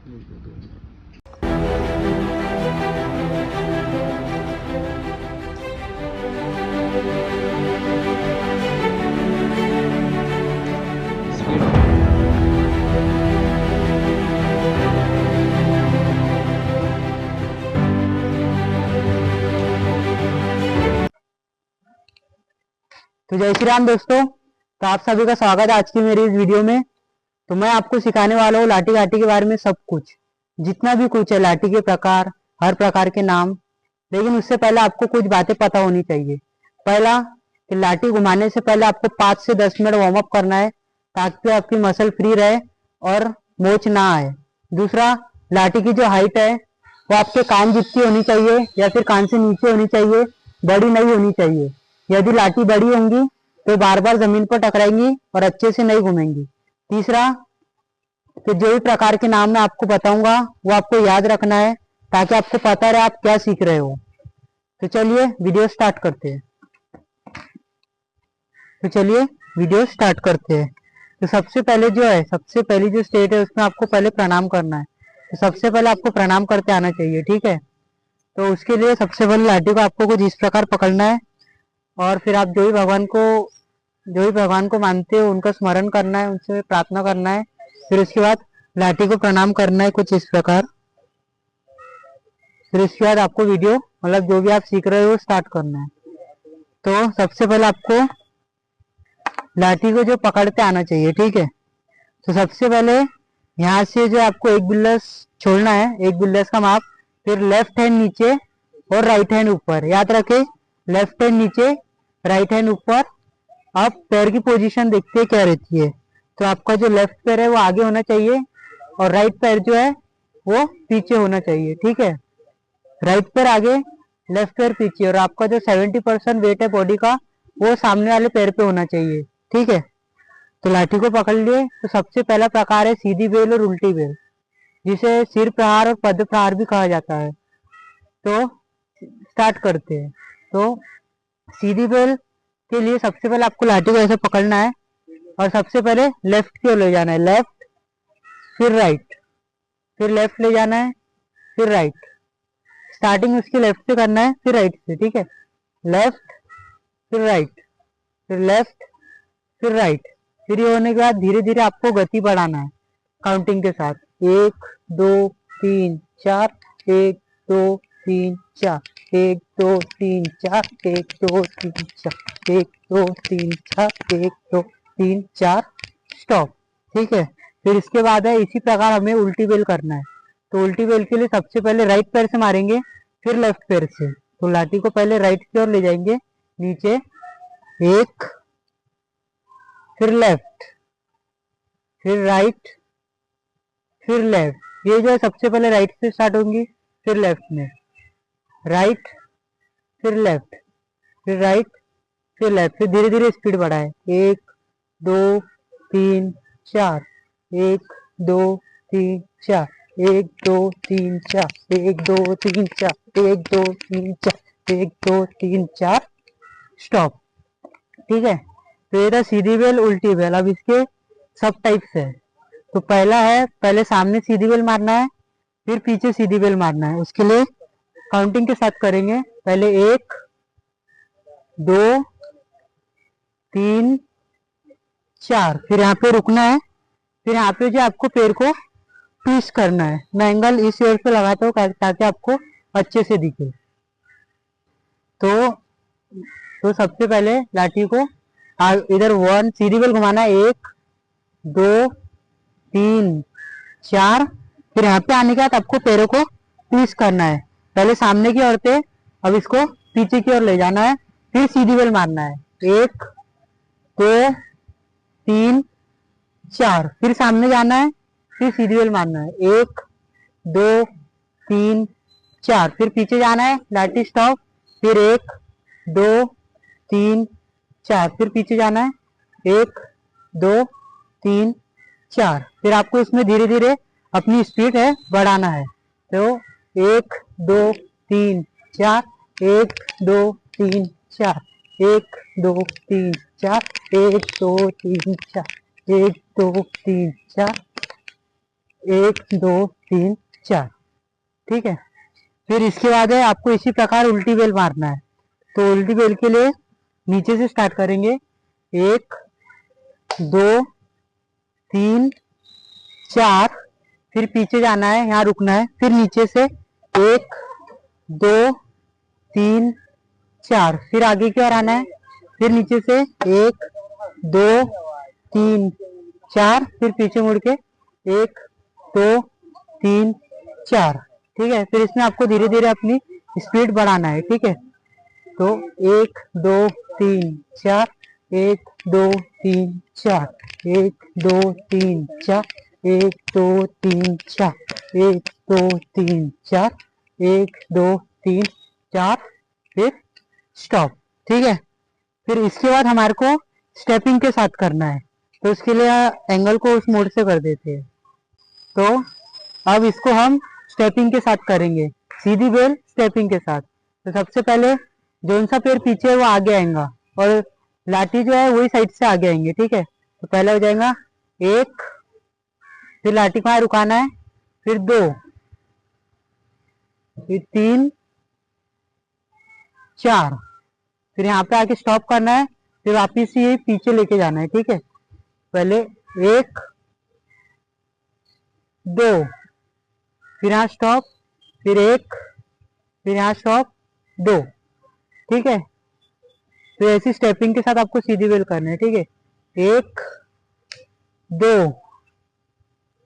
तो जय श्री राम दोस्तों, तो आप सभी का स्वागत है आज की मेरी इस वीडियो में। तो मैं आपको सिखाने वाला हूँ लाठी घाटी के बारे में सब कुछ, जितना भी कुछ है लाठी के प्रकार, हर प्रकार के नाम। लेकिन उससे पहले आपको कुछ बातें पता होनी चाहिए। पहला कि लाठी घुमाने से पहले आपको 5 से 10 मिनट वार्म अप करना है ताकि आपकी मसल फ्री रहे और मोच ना आए। दूसरा, लाठी की जो हाइट है वो आपके कान जितनी होनी चाहिए या फिर कान से नीचे होनी चाहिए, बड़ी नहीं होनी चाहिए। यदि लाठी बड़ी होंगी तो बार बार जमीन पर टकराएंगी और अच्छे से नहीं घूमेंगी। तीसरा, कि जो भी प्रकार के नाम मैं आपको बताऊंगा वो आपको याद रखना है ताकि आपको पता रहे आप क्या सीख रहे हो। तो चलिए वीडियो स्टार्ट करते हैं। तो सबसे पहले जो है, सबसे पहली जो स्टेट है उसमें आपको पहले प्रणाम करना है। तो सबसे पहले आपको प्रणाम करते आना चाहिए, ठीक है। तो उसके लिए सबसे पहले लाठी को आपको कुछ इस प्रकार पकड़ना है और फिर आप जो भी भगवान को मानते हो उनका स्मरण करना है, उनसे प्रार्थना करना है। फिर उसके बाद लाठी को प्रणाम करना है कुछ इस प्रकार। फिर उसके बाद आपको वीडियो मतलब जो भी आप सीख रहे हो स्टार्ट करना है। तो सबसे पहले आपको लाठी को जो पकड़ते आना चाहिए, ठीक है। तो सबसे पहले यहाँ से जो आपको एक बिल्लस छोड़ना है, एक बिल्लस का माप। फिर लेफ्ट हैंड नीचे और राइट हैंड ऊपर, याद रखे लेफ्ट हैंड नीचे राइट हैंड ऊपर। आप पैर की पोजीशन देखते हैं क्या रहती है। तो आपका जो लेफ्ट पैर है वो आगे होना चाहिए और राइट पैर जो है वो पीछे होना चाहिए, ठीक है। राइट पैर आगे, लेफ्ट पैर पीछे, और आपका जो 70% वेट है बॉडी का वो सामने वाले पैर पे होना चाहिए, ठीक है। तो लाठी को पकड़ लिए। तो सबसे पहला प्रकार है सीधी बेल और उल्टी बेल, जिसे सिर प्रहार और पद प्रहार भी कहा जाता है। तो स्टार्ट करते हैं। तो सीधी बेल के लिए सबसे पहले आपको लाठी को ऐसे पकड़ना है और सबसे पहले लेफ्ट की ओर ले जाना है, लेफ्ट फिर राइट, फिर लेफ्ट ले जाना है, फिर राइट। स्टार्टिंग उसकी लेफ्ट से करना है, फिर राइट से, ठीक है। लेफ्ट फिर राइट, फिर लेफ्ट फिर राइट। फिर ये होने के बाद धीरे धीरे आपको गति बढ़ाना है काउंटिंग के साथ। 1 2 3 4, 1 2 3 4, 1 2 3 4, 1 2 3 4, 1 2 3 4, 1 2 3 4, स्टॉप, ठीक है। फिर इसके बाद है इसी प्रकार हमें उल्टी बेल करना है। तो उल्टी बेल के लिए सबसे पहले राइट पैर से मारेंगे, फिर लेफ्ट पैर से। तो लाठी को पहले राइट की ओर ले जाएंगे नीचे, 1, फिर लेफ्ट, फिर राइट, फिर लेफ्ट। ये जो है सबसे पहले राइट से स्टार्ट होंगी, फिर लेफ्ट में, राइट फिर लेफ्ट, फिर राइट फिर लेफ्ट। फिर धीरे धीरे स्पीड बढ़ाए, 1 2 3 4, 1 2 3 4, 1 2 3 4, 1 2 3 4, 1 2 3 4, 1 2 3 4, स्टॉप, ठीक है। तो ये था सीधी बेल उल्टी बेल। अब इसके सब टाइप्स है। तो पहला है, पहले सामने सीधी बेल मारना है, फिर पीछे सीधी बेल मारना है। उसके लिए काउंटिंग के साथ करेंगे। पहले 1 2 3 4, फिर यहाँ पे रुकना है। फिर यहाँ पे जो आपको पैर को ट्विस्ट करना है। मैं एंगल इस ओर पे लगाता हूँ ताकि आपको अच्छे से दिखे। तो सबसे पहले लाठी को इधर 1 सीधी बेल घुमाना है, 1 2 3 4। फिर यहाँ पे आने के बाद आपको पैरों को ट्विस्ट करना है, पहले सामने की ओर पे, अब इसको पीछे की ओर ले जाना है। फिर सीधी बेल मारना है, 1 2 3 4। फिर सामने जाना है, फिर सीधी बेल मारना है, 1 2 3 4। फिर पीछे जाना है, लाठी स्टॉप, फिर 1 2 3 4। फिर पीछे जाना है, 1 2 3 4। फिर आपको इसमें धीरे धीरे अपनी स्पीड है बढ़ाना है। तो 1 2 3 4, 1 2 3 4, 1 2 3 4, 1 2 3 4, 1 2 3 4, 1 2 3 4। ठीक है, फिर इसके बाद है आपको इसी प्रकार उल्टी बेल मारना है। तो उल्टी बेल के लिए नीचे से स्टार्ट करेंगे, 1 2 3 4, फिर पीछे जाना है, यहाँ रुकना है, फिर नीचे से 1 2 3 4, फिर आगे की ओर आना है, फिर नीचे से 1 2 3 4, फिर पीछे मुड़ के 1 2 3 4। ठीक है, फिर इसमें आपको धीरे धीरे अपनी स्पीड बढ़ाना है। ठीक है, तो 1 2 3 4, 1 2 3 4, 1 2 3 4, 1 2 3 4, 1 2 3 4, 1 2 3 4, फिर स्टॉप। ठीक है, फिर इसके बाद हमारे को स्टेपिंग के साथ करना है, तो उसके लिए एंगल को उस मोड से कर देते हैं। तो अब इसको हम स्टेपिंग के साथ करेंगे, सीधी बेल स्टेपिंग के साथ। तो सबसे पहले जोन सा पैर पीछे है वो आगे आएगा और लाठी जो है वही साइड से आगे आएंगे। ठीक है, तो पहले हो जाएगा 1, फिर लाठी को यहाँ रुकाना है, फिर 2, फिर 3 4, फिर यहाँ पे आके स्टॉप करना है, फिर वापिस ये पीछे लेके जाना है। ठीक है, पहले 1 2, फिर यहाँ स्टॉप, फिर 1, फिर यहाँ स्टॉप 2। ठीक है, तो ऐसी स्टेपिंग के साथ आपको सीधी बेल करना है। ठीक है, 1 2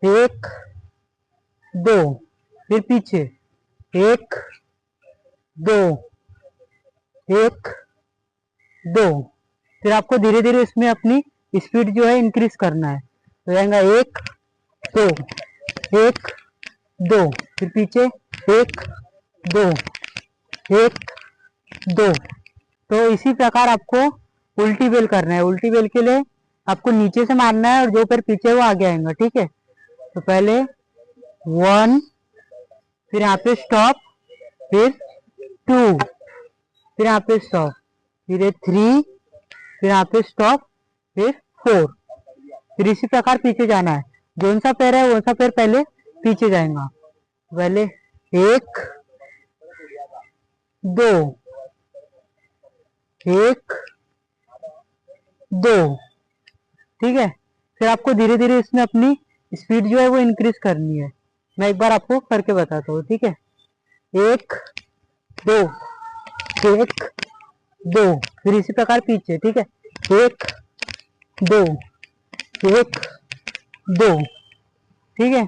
1 2, फिर पीछे 1 2 1 2, फिर आपको धीरे धीरे इसमें अपनी स्पीड जो है इंक्रीज करना है। तो जाएगा 1 2 1 2, फिर पीछे 1 2 1 2। तो इसी प्रकार आपको उल्टी बेल करना है। उल्टी बेल के लिए आपको नीचे से मारना है और जो पैर पीछे है वो आगे आएगा। ठीक है, तो पहले 1, फिर यहाँ पे स्टॉप, फिर 2, फिर यहाँ पे स्टॉप, फिर 3, फिर यहाँ पे स्टॉप, फिर 4। फिर इसी प्रकार पीछे जाना है, जोन सा पैर है वो सा पैर पहले पीछे जाएगा। पहले 1 2 1 2। ठीक है, फिर आपको धीरे धीरे इसमें अपनी स्पीड जो है वो इंक्रीज करनी है। मैं एक बार आपको करके बताता हूँ। ठीक है, 1 2 1 2, फिर इसी प्रकार पीछे। ठीक है, 1 2 1 2। ठीक है,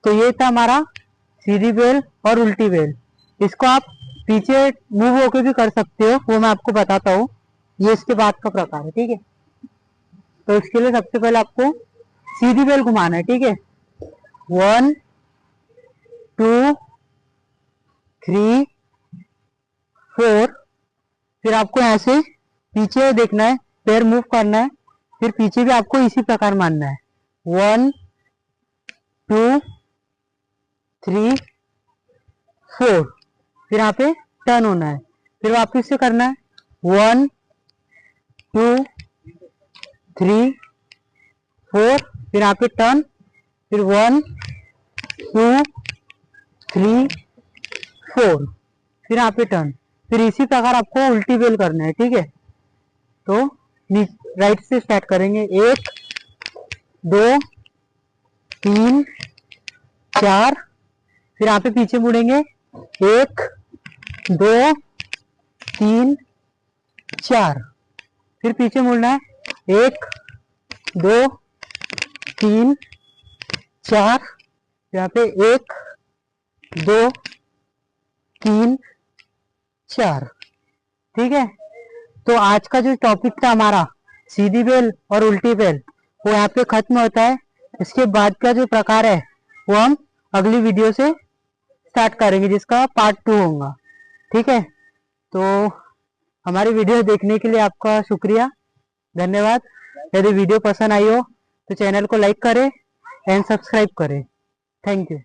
तो ये था हमारा सीधी बेल और उल्टी बेल। इसको आप पीछे मूव होके भी कर सकते हो, वो मैं आपको बताता हूँ, ये इसके बाद का प्रकार है। ठीक है, तो इसके लिए सबसे पहले आपको सीधी बेल घुमाना है। ठीक है, 1 2 3 4, फिर आपको यहाँ से पीछे देखना है, पैर मूव करना है, फिर पीछे भी आपको इसी प्रकार मारना है। 1 2 3 4, फिर यहाँ पे टर्न होना है, फिर वापिस से करना है 1 2 3 4, फिर यहाँ पे टर्न, फिर 1 2 3 4, फिर यहाँ पे टर्न। फिर इसी प्रकार आपको उल्टी बेल करना है। ठीक है, तो राइट से स्टार्ट करेंगे, 1 2 3 4, फिर यहाँ पे पीछे मुड़ेंगे, 1 2 3 4, फिर पीछे मुड़ना है, 1 2 3 4, यहाँ पे 1 2 3 4। ठीक है, तो आज का जो टॉपिक था हमारा सीधी बेल और उल्टी बेल, वो यहाँ पे खत्म होता है। इसके बाद का जो प्रकार है वो हम अगली वीडियो से स्टार्ट करेंगे, जिसका पार्ट 2 होगा। ठीक है, तो हमारी वीडियो देखने के लिए आपका शुक्रिया, धन्यवाद। यदि वीडियो पसंद आई हो तो चैनल को लाइक करें एंड सब्सक्राइब करें। Thank you.